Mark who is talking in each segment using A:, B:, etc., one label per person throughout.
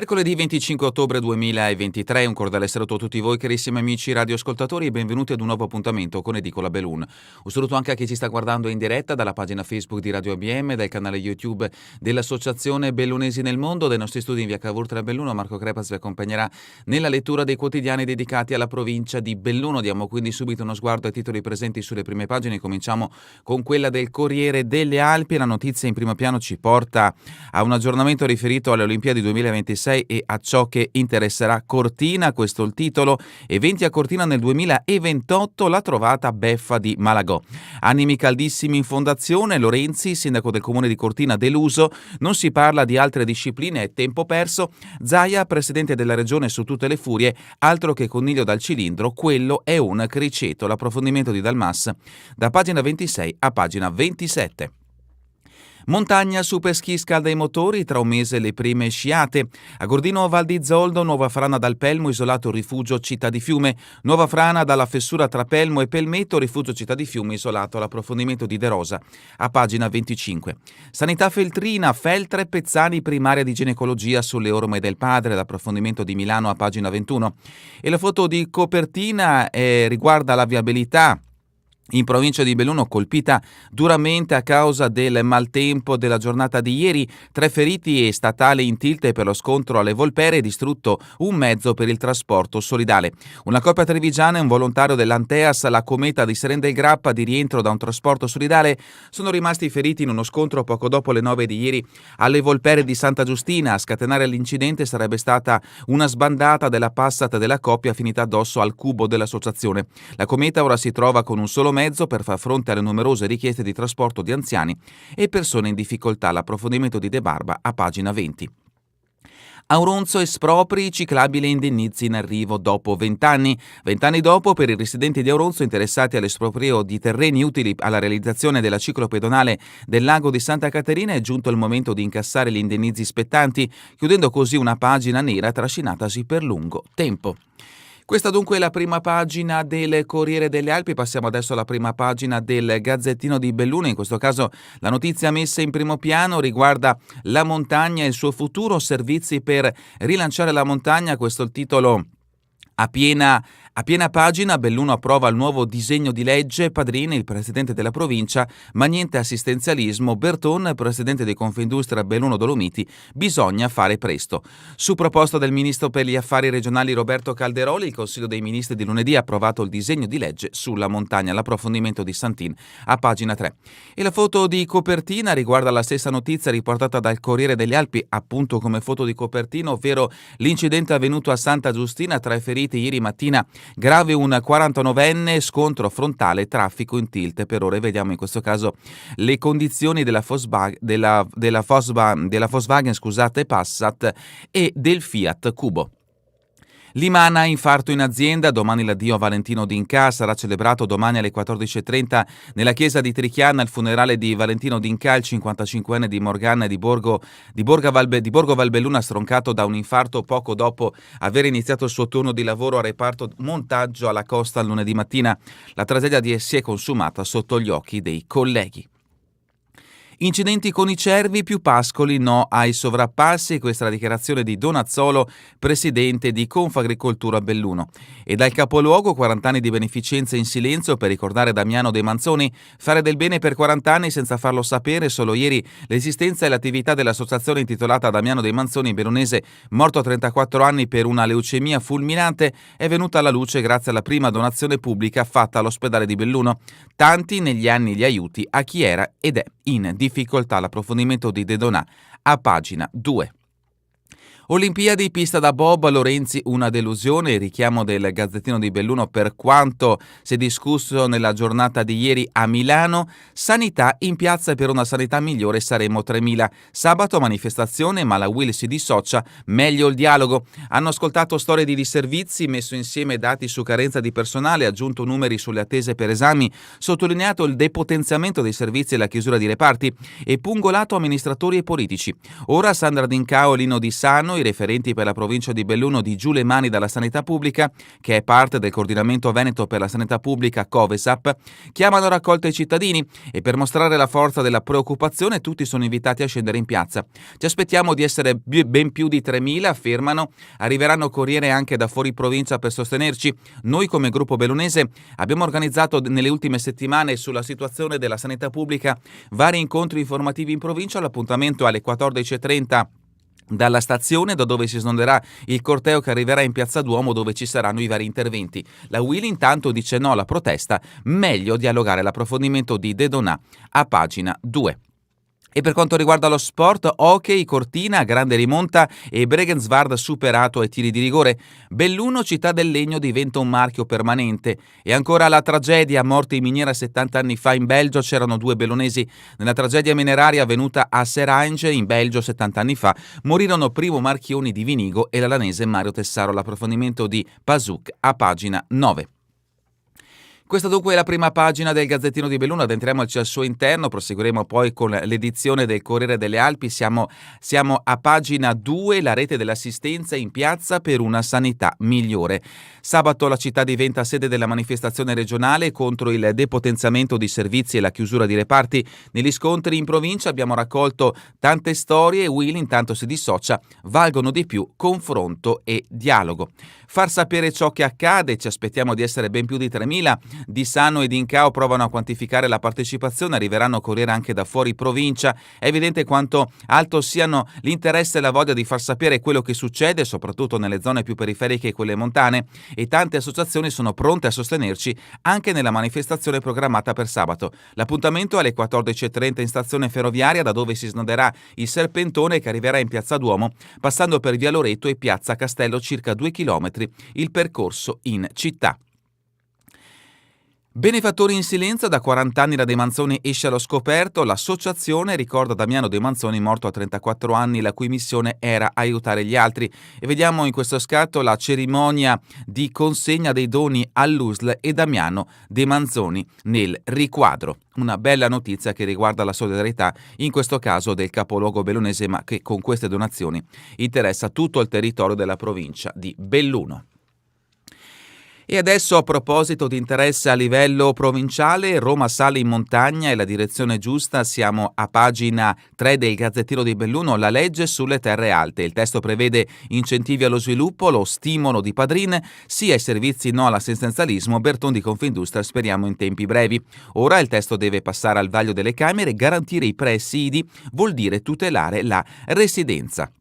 A: Mercoledì 25 ottobre 2023, un cordiale saluto a tutti voi carissimi amici radioascoltatori e benvenuti ad un nuovo appuntamento con Edicola Belun. Un saluto anche a chi ci sta guardando in diretta dalla pagina Facebook di Radio ABM, dal canale YouTube dell'Associazione Bellunesi nel Mondo, dai nostri studi in via Cavour Belluno. Marco Crepas vi accompagnerà nella lettura dei quotidiani dedicati alla provincia di Belluno. Diamo quindi subito uno sguardo ai titoli presenti sulle prime pagine. Cominciamo con quella del Corriere delle Alpi. La notizia in primo piano ci porta a un aggiornamento riferito alle Olimpiadi 2026 e a ciò che interesserà Cortina. Questo è il titolo. Eventi a Cortina nel 2028, la trovata beffa di Malagò. Animi caldissimi in fondazione. Lorenzi, sindaco del comune di Cortina, deluso. Non si parla di altre discipline, è tempo perso. Zaia, presidente della regione su tutte le furie, altro che coniglio dal cilindro, quello è un criceto. L'approfondimento di Dalmas da pagina 26 a pagina 27. Montagna, super ski scalda i motori, tra un mese le prime sciate. A Gordino Val di Zoldo, nuova frana dal Pelmo, isolato rifugio Città di Fiume. Nuova frana dalla fessura tra Pelmo e Pelmetto, rifugio Città di Fiume, isolato all'approfondimento di De Rosa, a pagina 25. Sanità Feltrina, Feltre, Pezzani, primaria di ginecologia sulle orme del padre, l'approfondimento di Milano a pagina 21. E la foto di copertina riguarda la viabilità in provincia di Belluno, colpita duramente a causa del maltempo della giornata di ieri. 3 feriti e statale in tilt per lo scontro alle Volpere, distrutto un mezzo per il trasporto solidale. Una coppia trevigiana e un volontario dell'Anteas, la Cometa di Seren del Grappa, di rientro da un trasporto solidale, sono rimasti feriti in uno scontro poco dopo le 9 di ieri alle Volpere di Santa Giustina. A scatenare l'incidente sarebbe stata una sbandata della Passat della coppia finita addosso al cubo dell'associazione. La Cometa ora si trova con un solo mezzo per far fronte alle numerose richieste di trasporto di anziani e persone in difficoltà. L'approfondimento di De Barba a pagina 20. Auronzo espropri, ciclabile e indennizi in arrivo dopo 20 anni. 20 anni dopo, per i residenti di Auronzo interessati all'esproprio di terreni utili alla realizzazione della ciclopedonale del lago di Santa Caterina, è giunto il momento di incassare gli indennizi spettanti, chiudendo così una pagina nera trascinatasi per lungo tempo. Questa dunque è la prima pagina del Corriere delle Alpi. Passiamo adesso alla prima pagina del Gazzettino di Belluno. In questo caso la notizia messa in primo piano riguarda la montagna e il suo futuro, servizi per rilanciare la montagna. Questo è il titolo a piena pagina. Belluno approva il nuovo disegno di legge. Padrini, il presidente della provincia, ma niente assistenzialismo. Berton, presidente di Confindustria Belluno Dolomiti, bisogna fare presto. Su proposta del ministro per gli affari regionali Roberto Calderoli, il Consiglio dei Ministri di lunedì ha approvato il disegno di legge sulla montagna. L'approfondimento di Santin a pagina 3. E la foto di copertina riguarda la stessa notizia riportata dal Corriere delle Alpi, appunto come foto di copertina, ovvero l'incidente avvenuto a Santa Giustina, 3 feriti ieri mattina. Grave un 49enne, scontro frontale, traffico in tilt. Per ora vediamo in questo caso le condizioni della Volkswagen, Passat e del Fiat Cubo. Limana, infarto in azienda, domani l'addio a Valentino D'Inca. Sarà celebrato domani alle 14.30 nella chiesa di Trichiana il funerale di Valentino D'Inca, il 55enne di Morgana e di Borgo Valbelluna, stroncato da un infarto poco dopo aver iniziato il suo turno di lavoro a reparto montaggio alla Costa lunedì mattina. La tragedia si è consumata sotto gli occhi dei colleghi. Incidenti con i cervi, più pascoli, no ai sovrappassi. Questa è la dichiarazione di Donazzolo, presidente di Confagricoltura Belluno. E dal capoluogo 40 anni di beneficenza in silenzio per ricordare Damiano De Manzoni, fare del bene per 40 anni senza farlo sapere. Solo ieri l'esistenza e l'attività dell'associazione intitolata Damiano De Manzoni, bellunese, morto a 34 anni per una leucemia fulminante, è venuta alla luce grazie alla prima donazione pubblica fatta all'ospedale di Belluno. Tanti negli anni gli aiuti a chi era ed è in difficoltà. L'approfondimento di De Donà a pagina 2. Olimpiadi, pista da bob, Lorenzi una delusione, il richiamo del Gazzettino di Belluno per quanto si è discusso nella giornata di ieri a Milano. Sanità, in piazza per una sanità migliore saremo 3.000. Sabato manifestazione, ma la Will si dissocia, meglio il dialogo. Hanno ascoltato storie di disservizi, messo insieme dati su carenza di personale, aggiunto numeri sulle attese per esami, sottolineato il depotenziamento dei servizi e la chiusura di reparti e pungolato amministratori e politici. Ora Sandra D'Incao, Lino Di Sano, i referenti per la provincia di Belluno di Giù le mani dalla sanità pubblica, che è parte del coordinamento veneto per la sanità pubblica Covesap, chiamano a raccolta i cittadini e per mostrare la forza della preoccupazione tutti sono invitati a scendere in piazza. Ci aspettiamo di essere ben più di 3.000, affermano, arriveranno corriere anche da fuori provincia per sostenerci. Noi come gruppo bellunese abbiamo organizzato nelle ultime settimane sulla situazione della sanità pubblica vari incontri informativi in provincia. L'appuntamento alle 14:30 dalla stazione, da dove si snonderà il corteo che arriverà in Piazza Duomo, dove ci saranno i vari interventi. La UIL intanto dice no alla protesta, meglio dialogare. L'approfondimento di De Donà a pagina 2. E per quanto riguarda lo sport, hockey, Cortina, grande rimonta e Bregenzward superato ai tiri di rigore. Belluno, città del legno, diventa un marchio permanente. E ancora la tragedia, morte in miniera 70 anni fa in Belgio, c'erano 2 bellunesi. Nella tragedia mineraria avvenuta a Serange, in Belgio, 70 anni fa, morirono Primo Marchioni di Vinigo e l'albanese Mario Tessaro. L'approfondimento di Pasuk a pagina 9. Questa dunque è la prima pagina del Gazzettino di Belluno, addentriamoci al suo interno, proseguiremo poi con l'edizione del Corriere delle Alpi, siamo a pagina 2, la rete dell'assistenza in piazza per una sanità migliore. Sabato la città diventa sede della manifestazione regionale contro il depotenziamento di servizi e la chiusura di reparti. Negli scontri in provincia abbiamo raccolto tante storie e Will intanto si dissocia, valgono di più confronto e dialogo. Far sapere ciò che accade, ci aspettiamo di essere ben più di 3.000. Di Sano e di Incao provano a quantificare la partecipazione, arriveranno a corriere anche da fuori provincia. È evidente quanto alto siano l'interesse e la voglia di far sapere quello che succede, soprattutto nelle zone più periferiche e quelle montane, e tante associazioni sono pronte a sostenerci anche nella manifestazione programmata per sabato. L'appuntamento è alle 14:30 in stazione ferroviaria, da dove si snoderà il serpentone che arriverà in Piazza Duomo, passando per Via Loreto e Piazza Castello, circa 2 chilometri il percorso in città. Benefattori in silenzio, da 40 anni la De Manzoni esce allo scoperto. L'associazione ricorda Damiano De Manzoni, morto a 34 anni, la cui missione era aiutare gli altri. E vediamo in questo scatto la cerimonia di consegna dei doni all'USL e Damiano De Manzoni nel riquadro. Una bella notizia che riguarda la solidarietà, in questo caso del capoluogo bellunese, ma che con queste donazioni interessa tutto il territorio della provincia di Belluno. E adesso, a proposito di interesse a livello provinciale, Roma sale in montagna è la direzione giusta. Siamo a pagina 3 del Gazzettino di Belluno, la legge sulle terre alte. Il testo prevede incentivi allo sviluppo, lo stimolo di Padrin, sia ai servizi no all'assistenzialismo. Berton di Confindustria, speriamo in tempi brevi. Ora il testo deve passare al vaglio delle Camere. Garantire i presidi vuol dire tutelare la residenza.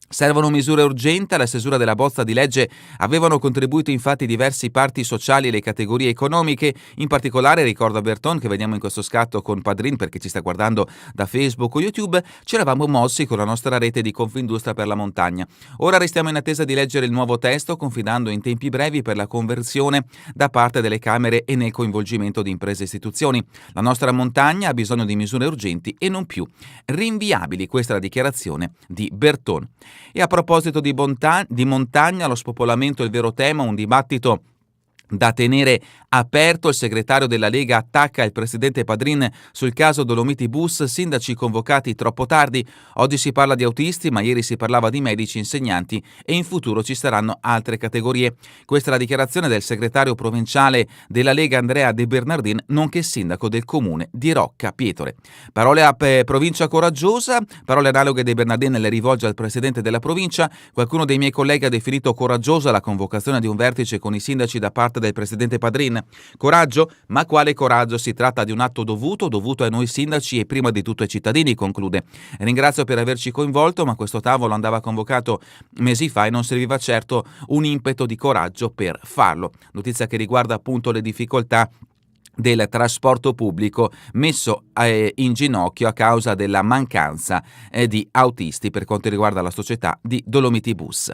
A: Servono misure urgenti. Alla stesura della bozza di legge avevano contribuito infatti diversi parti sociali e le categorie economiche. In particolare, ricorda Berton, che vediamo in questo scatto con Padrin perché ci sta guardando da Facebook o YouTube, ci eravamo mossi con la nostra rete di Confindustria per la montagna. Ora restiamo in attesa di leggere il nuovo testo, confidando in tempi brevi per la conversione da parte delle Camere e nel coinvolgimento di imprese e istituzioni. La nostra montagna ha bisogno di misure urgenti e non più rinviabili. Questa è la dichiarazione di Berton. E a proposito di montagna, lo spopolamento è il vero tema, un dibattito da tenere aperto. Il segretario della Lega attacca il presidente Padrin sul caso Dolomiti Bus, sindaci convocati troppo tardi. Oggi si parla di autisti, ma ieri si parlava di medici, insegnanti e in futuro ci saranno altre categorie. Questa è la dichiarazione del segretario provinciale della Lega Andrea De Bernardin, nonché sindaco del comune di Rocca Pietore. Parole a provincia coraggiosa, parole analoghe De Bernardin le rivolge al presidente della provincia. Qualcuno dei miei colleghi ha definito coraggiosa la convocazione di un vertice con i sindaci da parte del presidente Padrin. Coraggio? Ma quale coraggio? Si tratta di un atto dovuto a noi sindaci e prima di tutto ai cittadini, conclude. Ringrazio per averci coinvolto, ma questo tavolo andava convocato mesi fa e non serviva certo un impeto di coraggio per farlo. Notizia che riguarda appunto le difficoltà del trasporto pubblico messo in ginocchio a causa della mancanza di autisti per quanto riguarda la società di Dolomiti Bus.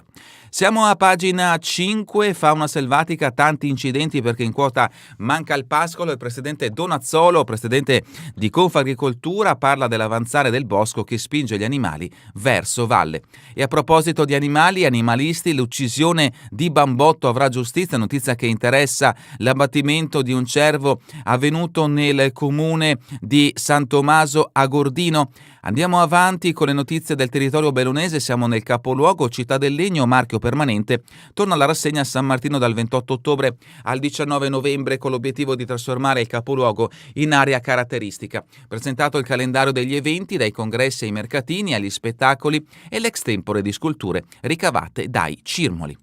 A: Siamo a pagina 5, fauna selvatica, tanti incidenti perché in quota manca il pascolo. Il presidente Donazzolo, presidente di Confagricoltura, parla dell'avanzare del bosco che spinge gli animali verso valle. E a proposito di animali, animalisti, l'uccisione di Bambotto avrà giustizia, notizia che interessa l'abbattimento di un cervo avvenuto nel comune di San Tommaso Agordino. Andiamo avanti con le notizie del territorio bellunese, siamo nel capoluogo Città del Legno, marchio permanente. Torna la rassegna a San Martino dal 28 ottobre al 19 novembre con l'obiettivo di trasformare il capoluogo in area caratteristica. Presentato il calendario degli eventi, dai congressi ai mercatini, agli spettacoli e l'extempore di sculture ricavate dai cirmoli.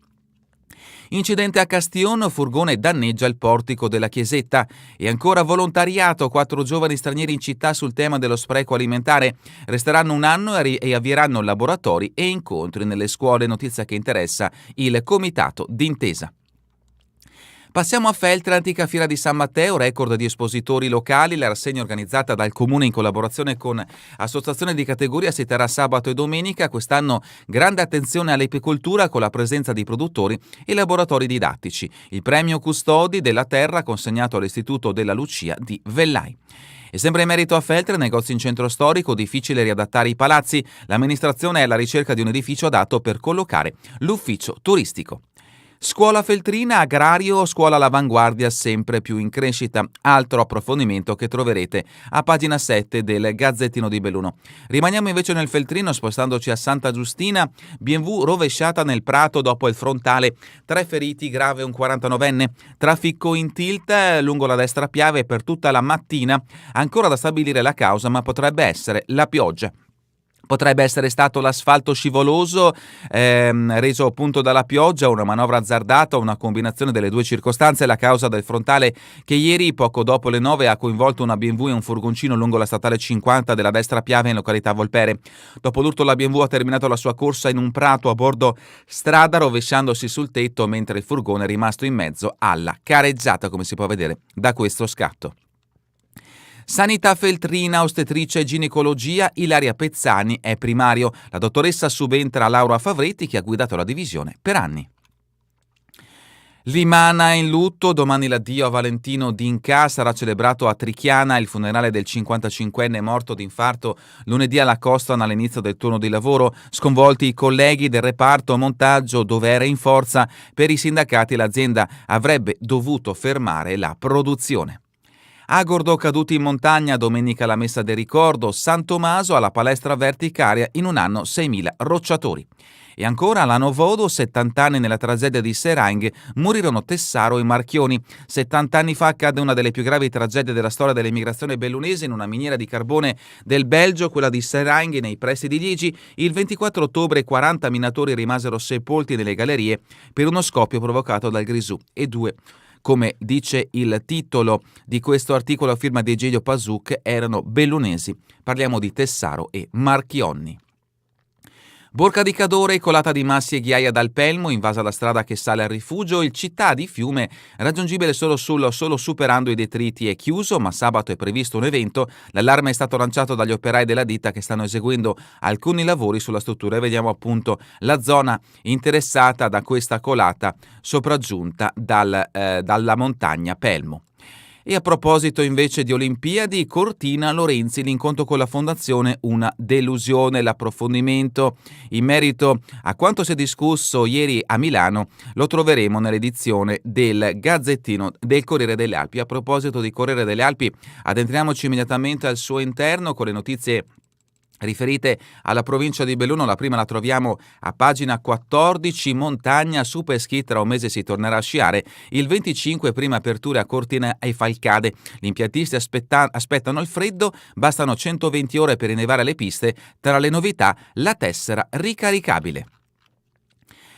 A: Incidente a Castion, furgone danneggia il portico della chiesetta. E ancora volontariato, 4 giovani stranieri in città sul tema dello spreco alimentare. Resteranno un anno e avvieranno laboratori e incontri nelle scuole, notizia che interessa il comitato d'intesa. Passiamo a Feltre, antica fiera di San Matteo, record di espositori locali. La rassegna organizzata dal Comune in collaborazione con associazioni di categoria si terrà sabato e domenica. Quest'anno grande attenzione all'epicoltura con la presenza di produttori e laboratori didattici. Il premio Custodi della Terra consegnato all'Istituto della Lucia di Vellai. E sempre in merito a Feltre, negozi in centro storico, difficile riadattare i palazzi. L'amministrazione è alla ricerca di un edificio adatto per collocare l'ufficio turistico. Scuola feltrina, agrario, scuola all'avanguardia sempre più in crescita. Altro approfondimento che troverete a pagina 7 del Gazzettino di Belluno. Rimaniamo invece nel Feltrino spostandoci a Santa Giustina. BMW rovesciata nel prato dopo il frontale. 3 feriti, grave un 49enne. Traffico in tilt lungo la destra Piave per tutta la mattina. Ancora da stabilire la causa, ma potrebbe essere la pioggia. Potrebbe essere stato l'asfalto scivoloso reso appunto dalla pioggia, una manovra azzardata, una combinazione delle due circostanze, la causa del frontale che ieri, poco dopo le 9, ha coinvolto una BMW e un furgoncino lungo la statale 50 della destra Piave in località Volpere. Dopo l'urto la BMW ha terminato la sua corsa in un prato a bordo strada, rovesciandosi sul tetto, mentre il furgone è rimasto in mezzo alla careggiata, come si può vedere da questo scatto. Sanità feltrina, ostetricia e ginecologia, Ilaria Pezzani è primario. La dottoressa subentra a Laura Favretti che ha guidato la divisione per anni. Limana in lutto, domani l'addio a Valentino D'Inca, sarà celebrato a Trichiana il funerale del 55enne morto d'infarto lunedì alla Costan all'inizio del turno di lavoro. Sconvolti i colleghi del reparto montaggio dove era in forza, per i sindacati l'azienda avrebbe dovuto fermare la produzione. Agordo caduti in montagna, domenica la messa del ricordo, San Tommaso alla palestra verticaria, in un anno 6.000 rocciatori. E ancora la Novodo, 70 anni nella tragedia di Serang, morirono Tessaro e Marchioni. 70 anni fa accadde una delle più gravi tragedie della storia dell'emigrazione bellunese in una miniera di carbone del Belgio, quella di Serang nei pressi di Liegi. Il 24 ottobre 40 minatori rimasero sepolti nelle gallerie per uno scoppio provocato dal grisù e 2, come dice il titolo di questo articolo a firma di Egidio Pasuc, erano bellunesi. Parliamo di Tessaro e Marchionni. Borca di Cadore, colata di massi e ghiaia dal Pelmo, invasa la strada che sale al rifugio. Il Città di Fiume, raggiungibile solo superando i detriti, è chiuso, ma sabato è previsto un evento. L'allarme è stato lanciato dagli operai della ditta che stanno eseguendo alcuni lavori sulla struttura e vediamo appunto la zona interessata da questa colata sopraggiunta dalla montagna Pelmo. E a proposito invece di Olimpiadi, Cortina Lorenzi, l'incontro con la Fondazione, una delusione. L'approfondimento in merito a quanto si è discusso ieri a Milano lo troveremo nell'edizione del Gazzettino del Corriere delle Alpi. A proposito di Corriere delle Alpi, addentriamoci immediatamente al suo interno con le notizie riferite alla provincia di Belluno. La prima la troviamo a pagina 14, montagna, super ski, tra un mese si tornerà a sciare, il 25 prima aperture a Cortina e Falcade. Gli impiantisti aspettano il freddo, bastano 120 ore per innevare le piste, tra le novità la tessera ricaricabile.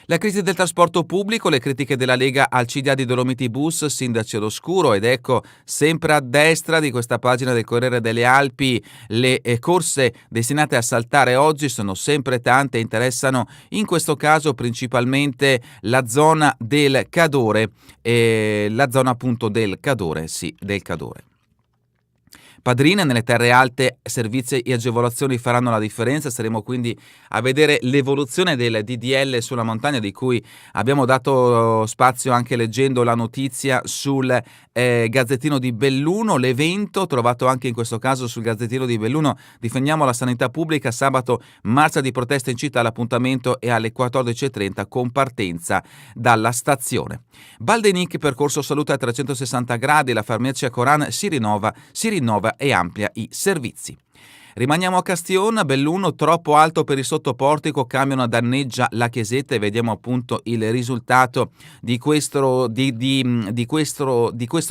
A: La crisi del trasporto pubblico, le critiche della Lega al CDA di Dolomiti Bus, sindaci all'oscuro, ed ecco sempre a destra di questa pagina del Corriere delle Alpi le corse destinate a saltare oggi sono sempre tante e interessano in questo caso principalmente la zona del Cadore, la zona appunto del Cadore, del Cadore. padrine. Nelle terre alte servizi e agevolazioni faranno la differenza. Saremo quindi a vedere l'evoluzione del DDL sulla montagna, di cui abbiamo dato spazio anche leggendo la notizia sul Gazzettino di Belluno. L'evento trovato anche in questo caso sul Gazzettino di Belluno: difendiamo la sanità pubblica, sabato marcia di protesta in città, l'appuntamento è alle 14.30 con partenza dalla stazione. Baldenic, percorso salute a 360 gradi, la farmacia Coran si rinnova e amplia i servizi. Rimaniamo a Castione, Belluno, troppo alto per il sottoportico, camion danneggia la chiesetta e vediamo appunto il risultato di questo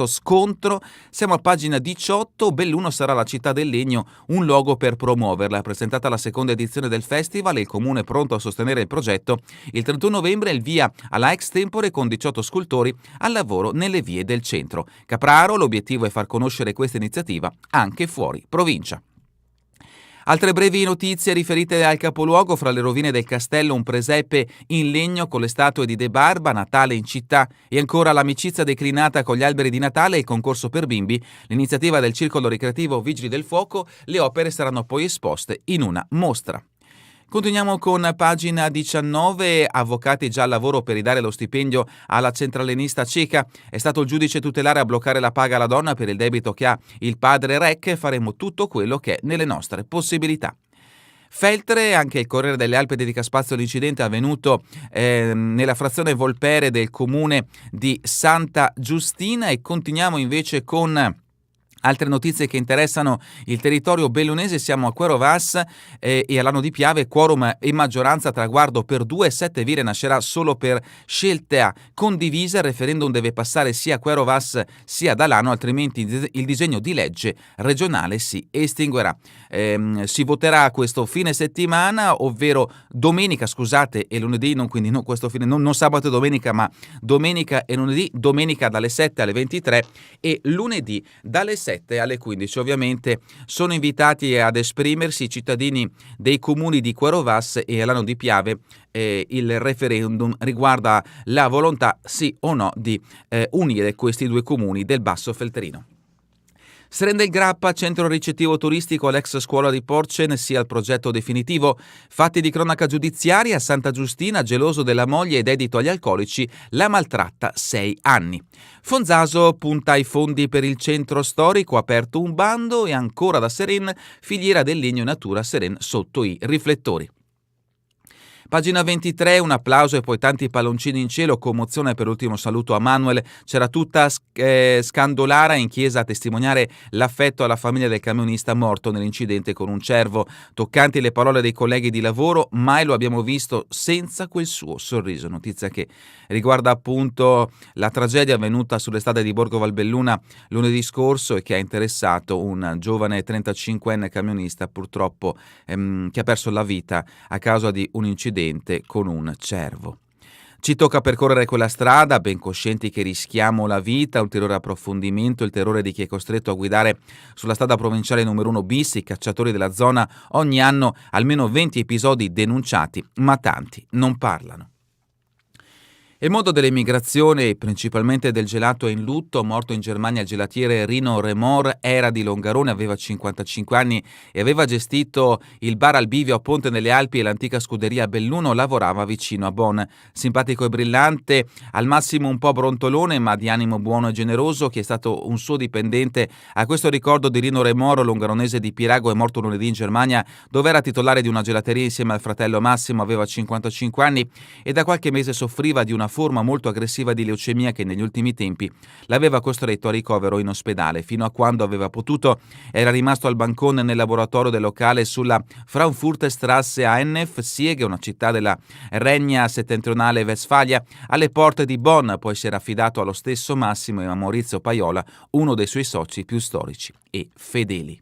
A: scontro. Siamo a pagina 18, Belluno sarà la città del legno, un logo per promuoverla. Presentata la seconda edizione del festival, il comune è pronto a sostenere il progetto. Il 31 novembre il via alla ex tempore con 18 scultori al lavoro nelle vie del centro. Capraro, l'obiettivo è far conoscere questa iniziativa anche fuori provincia. Altre brevi notizie riferite al capoluogo: fra le rovine del castello un presepe in legno con le statue di De Barba, Natale in città, e ancora l'amicizia declinata con gli alberi di Natale e il concorso per bimbi, l'iniziativa del circolo ricreativo Vigili del Fuoco. Le opere saranno poi esposte in una mostra. Continuiamo con pagina 19, avvocati già al lavoro per ridare lo stipendio alla centralinista ceca. È stato il giudice tutelare a bloccare la paga alla donna per il debito che ha il padre Rec. Faremo tutto quello che è nelle nostre possibilità. Feltre, anche il Corriere delle Alpi dedica spazio all'incidente avvenuto nella frazione Volpere del comune di Santa Giustina. E continuiamo invece con altre notizie che interessano il territorio bellunese. Siamo a Quero Vas e all'anno di Piave, quorum e maggioranza, traguardo per 2, 7 vire nascerà solo per scelta condivisa. Il referendum deve passare sia a Quero Vas sia ad Alano, altrimenti il disegno di legge regionale si estinguerà. Si voterà questo fine settimana, ovvero domenica, e lunedì, non sabato e domenica, ma domenica e lunedì, domenica dalle 7 alle 23 e lunedì dalle 7 alle 15. Ovviamente sono invitati ad esprimersi i cittadini dei comuni di Quero Vas e Alano di Piave. Il referendum riguarda la volontà, sì o no, di unire questi due comuni del Basso Feltrino. Srende il Grappa, centro ricettivo turistico all'ex scuola di Porcen, sia il progetto definitivo. Fatti di cronaca giudiziaria: Santa Giustina, geloso della moglie e dedito agli alcolici, la maltratta 6 anni. Fonzaso punta ai fondi per il centro storico, ha aperto un bando. E ancora da Seren, filiera del legno in natura Seren sotto i riflettori. Pagina 23, un applauso e poi tanti palloncini in cielo, commozione per l'ultimo saluto a Manuel. C'era tutta Scandolara in chiesa a testimoniare l'affetto alla famiglia del camionista morto nell'incidente con un cervo. Toccanti le parole dei colleghi di lavoro: mai lo abbiamo visto senza quel suo sorriso. Notizia che riguarda appunto la tragedia avvenuta sulle strade di Borgo Valbelluna lunedì scorso e che ha interessato un giovane 35enne camionista, purtroppo che ha perso la vita a causa di un incidente con un cervo. Ci tocca percorrere quella strada, ben coscienti che rischiamo la vita. Ulteriore approfondimento: il terrore di chi è costretto a guidare sulla strada provinciale numero 1 bis. I cacciatori della zona: ogni anno almeno 20 episodi denunciati, ma tanti non parlano. Il mondo dell'immigrazione, principalmente del gelato, è in lutto. Morto in Germania il gelatiere Rino Remor, era di Longarone, aveva 55 anni e aveva gestito il bar al Bivio a Ponte nelle Alpi e l'antica scuderia a Belluno. Lavorava vicino a Bonn. Simpatico e brillante, al massimo un po' brontolone, ma di animo buono e generoso. Chi è stato un suo dipendente a questo ricordo di Rino Remor, longaronese di Pirago, è morto lunedì in Germania, dove era titolare di una gelateria insieme al fratello Massimo. Aveva 55 anni e da qualche mese soffriva di una forma molto aggressiva di leucemia che negli ultimi tempi l'aveva costretto a ricovero in ospedale. Fino a quando aveva potuto era rimasto al bancone nel laboratorio del locale sulla Frankfurterstraße a Ennef, Siege, una città della Regna settentrionale Westfalia, alle porte di Bonn. Poi si era affidato allo stesso Massimo e a Maurizio Paiola, uno dei suoi soci più storici e fedeli.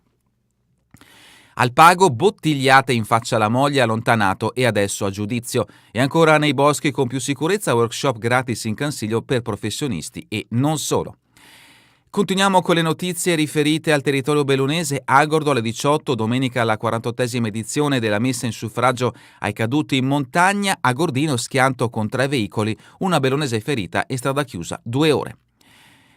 A: Al pago, bottigliate in faccia alla moglie, allontanato e adesso a giudizio. E ancora nei boschi con più sicurezza, workshop gratis in consiglio per professionisti e non solo. Continuiamo con le notizie riferite al territorio bellunese. Agordo alle 18, domenica la 48esima edizione della messa in suffragio ai caduti in montagna. A Gordino schianto con 3 veicoli, una bellunese ferita e strada chiusa 2 ore.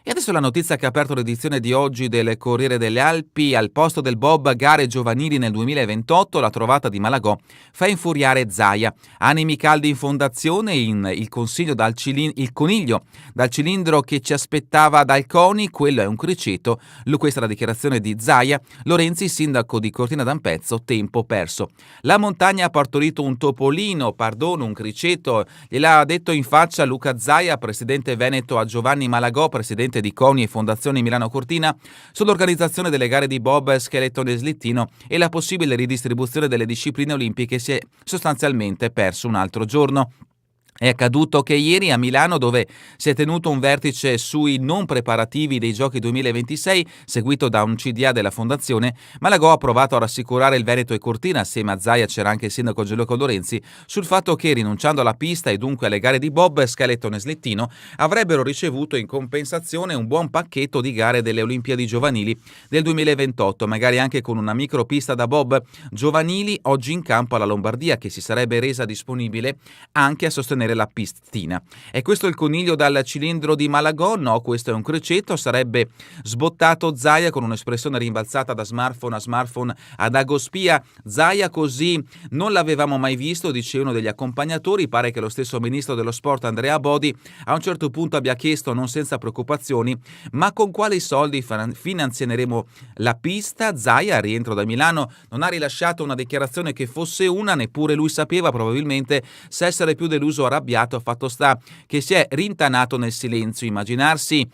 A: E adesso la notizia che ha aperto l'edizione di oggi del Corriere delle Alpi: al posto del bob gare giovanili nel 2028, la trovata di Malagò fa infuriare Zaia. Animi caldi in fondazione, il coniglio dal cilindro che ci aspettava dal CONI, quello è un criceto. Questa è la dichiarazione di Zaia. Lorenzi, sindaco di Cortina d'Ampezzo, tempo perso. La montagna ha partorito un topolino, un criceto, gliel'ha detto in faccia Luca Zaia, presidente veneto, a Giovanni Malagò, presidente di CONI e Fondazione Milano Cortina, sull'organizzazione delle gare di bob, skeleton e slittino e la possibile ridistribuzione delle discipline olimpiche. Si è sostanzialmente perso un altro giorno. È accaduto che ieri a Milano, dove si è tenuto un vertice sui non preparativi dei Giochi 2026, seguito da un CDA della Fondazione, Malagò ha provato a rassicurare il Veneto e Cortina, assieme a Zaia c'era anche il sindaco Gianluca Lorenzi, sul fatto che, rinunciando alla pista e dunque alle gare di bob, skeleton e slittino, avrebbero ricevuto in compensazione un buon pacchetto di gare delle Olimpiadi giovanili del 2028, magari anche con una micropista da bob giovanili oggi in campo alla Lombardia, che si sarebbe resa disponibile anche a sostenere la pistina. È questo il coniglio dal cilindro di Malagò? No, questo è un criceto, sarebbe sbottato Zaia con un'espressione rimbalzata da smartphone a smartphone ad agospia. Zaia così non l'avevamo mai visto, dice uno degli accompagnatori. Pare che lo stesso ministro dello sport Andrea Abodi a un certo punto abbia chiesto, non senza preoccupazioni: ma con quali soldi finanzieremo la pista? Zaia, al rientro da Milano, non ha rilasciato una dichiarazione che fosse una, neppure lui sapeva probabilmente se essere più deluso o arrabbiato. Fatto sta che si è rintanato nel silenzio. Immaginarsi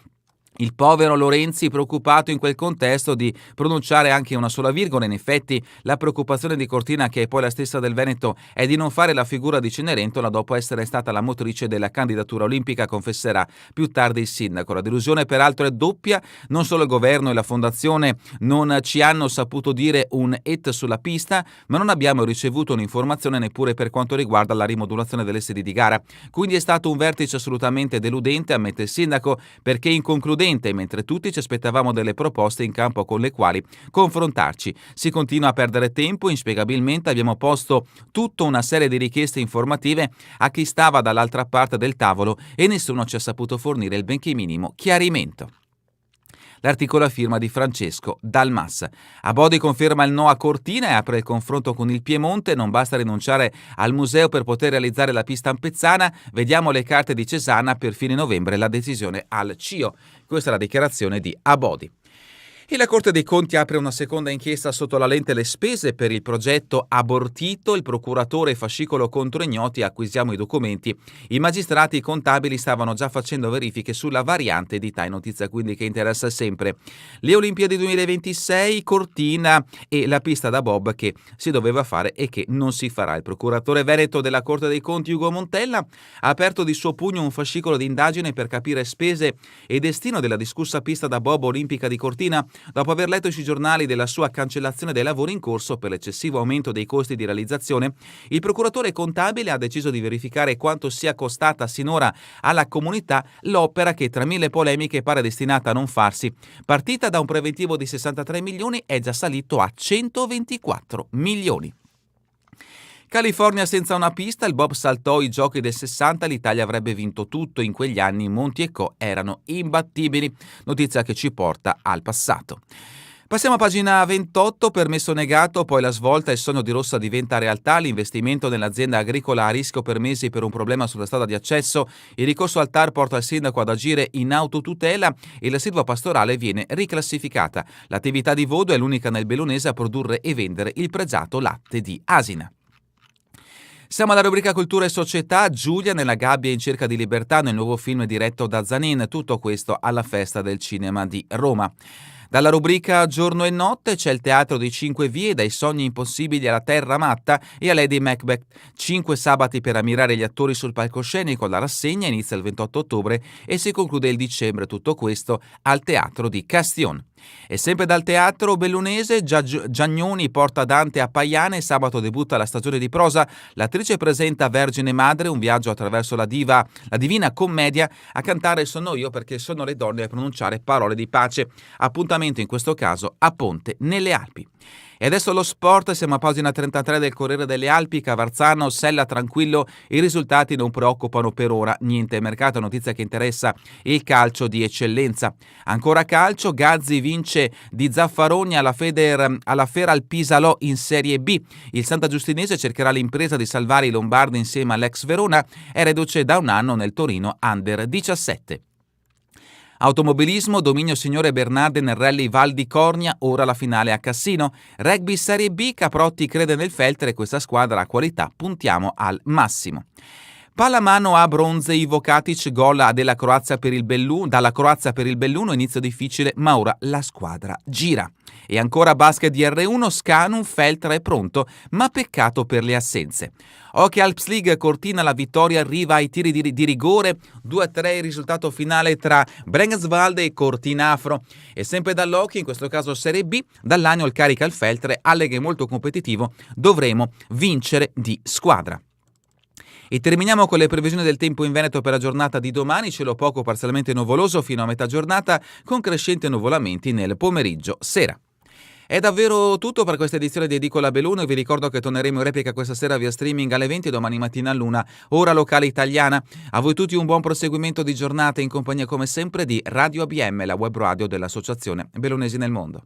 A: il povero Lorenzi preoccupato in quel contesto di pronunciare anche una sola virgola. In effetti la preoccupazione di Cortina, che è poi la stessa del Veneto, è di non fare la figura di Cenerentola dopo essere stata la motrice della candidatura olimpica, confesserà più tardi il sindaco. La delusione peraltro è doppia: non solo il governo e la fondazione non ci hanno saputo dire un et sulla pista, ma non abbiamo ricevuto un'informazione neppure per quanto riguarda la rimodulazione delle sedi di gara. Quindi è stato un vertice assolutamente deludente, ammette il sindaco, perché inconcludente, mentre tutti ci aspettavamo delle proposte in campo con le quali confrontarci. Si continua a perdere tempo. Inspiegabilmente abbiamo posto tutta una serie di richieste informative a chi stava dall'altra parte del tavolo e nessuno ci ha saputo fornire il benché minimo chiarimento. L'articolo a firma di Francesco Dalmas. Abodi conferma il no a Cortina e apre il confronto con il Piemonte. Non basta rinunciare al museo per poter realizzare la pista ampezzana. Vediamo le carte di Cesana, per fine novembre la decisione al CIO. Questa è la dichiarazione di Abodi. E la Corte dei Conti apre una seconda inchiesta sotto la lente le spese per il progetto abortito. Il procuratore fascicolo contro ignoti, acquisiamo i documenti. I magistrati contabili stavano già facendo verifiche sulla variante di età. Notizia quindi che interessa sempre. Le Olimpiadi 2026, Cortina e la pista da bob che si doveva fare e che non si farà. Il procuratore veneto della Corte dei Conti, Ugo Montella, ha aperto di suo pugno un fascicolo di indagine per capire spese e destino della discussa pista da bob olimpica di Cortina, dopo aver letto sui giornali della sua cancellazione dai lavori in corso per l'eccessivo aumento dei costi di realizzazione. Il procuratore contabile ha deciso di verificare quanto sia costata sinora alla comunità l'opera che, tra mille polemiche, pare destinata a non farsi. Partita da un preventivo di 63 milioni, è già salito a 124 milioni. California senza una pista, il bob saltò i giochi del 60, l'Italia avrebbe vinto tutto. In quegli anni Monti e Co erano imbattibili. Notizia che ci porta al passato. Passiamo a pagina 28, permesso negato, poi la svolta, il sogno di Rossa diventa realtà, l'investimento nell'azienda agricola a rischio per mesi per un problema sulla strada di accesso, il ricorso al TAR porta il sindaco ad agire in autotutela e la silva pastorale viene riclassificata. L'attività di Vodo è l'unica nel bellunese a produrre e vendere il pregiato latte di asina. Siamo alla rubrica Cultura e Società. Giulia nella gabbia in cerca di libertà, nel nuovo film diretto da Zanin, tutto questo alla Festa del Cinema di Roma. Dalla rubrica Giorno e Notte c'è il Teatro di Cinque Vie, dai sogni impossibili alla Terra Matta e a Lady Macbeth. 5 sabati per ammirare gli attori sul palcoscenico. La rassegna inizia il 28 ottobre e si conclude il dicembre, tutto questo al Teatro di Castion. E sempre dal teatro bellunese, Giagnoni porta Dante a Paiane, sabato debutta la stagione di prosa, l'attrice presenta Vergine Madre, un viaggio attraverso la Divina Commedia. A cantare sono io, perché sono le donne a pronunciare parole di pace. Appuntamento in questo caso a Ponte nelle Alpi. E adesso lo sport, siamo a pagina 33 del Corriere delle Alpi, Cavarzano, Sella tranquillo, i risultati non preoccupano per ora, niente mercato, notizia che interessa il calcio di eccellenza. Ancora calcio, Gazzi vince di Zaffaroni alla Feral Pisalò in Serie B, il Santa Giustinese cercherà l'impresa di salvare i lombardi insieme all'ex Verona e reduce da un anno nel Torino Under 17. Automobilismo, dominio signore Bernardi nel rally Val di Cornia, ora la finale a Cassino. Rugby Serie B, Caprotti crede nel Feltre, questa squadra ha qualità, puntiamo al massimo. Pallamano a bronze Ivo Katic, gol dalla Croazia per il Belluno, inizio difficile ma ora la squadra gira. E ancora basket di R1, Scanum, Feltre è pronto, ma peccato per le assenze. Hockey Alps League, Cortina, la vittoria arriva ai tiri di rigore, 2-3 il risultato finale tra Bregenswalde e Cortinafro. E sempre dall'hockey, in questo caso Serie B, dall'Aniol carica il Feltre, alleghe molto competitivo, dovremo vincere di squadra. E terminiamo con le previsioni del tempo in Veneto per la giornata di domani, cielo poco parzialmente nuvoloso fino a metà giornata, con crescenti nuvolamenti nel pomeriggio sera. È davvero tutto per questa edizione di Edicola Belluno. Vi ricordo che torneremo in replica questa sera via streaming alle 20 e domani mattina all'1, ora locale italiana. A voi tutti un buon proseguimento di giornata in compagnia come sempre di Radio ABM, la web radio dell'Associazione Bellunesi nel Mondo.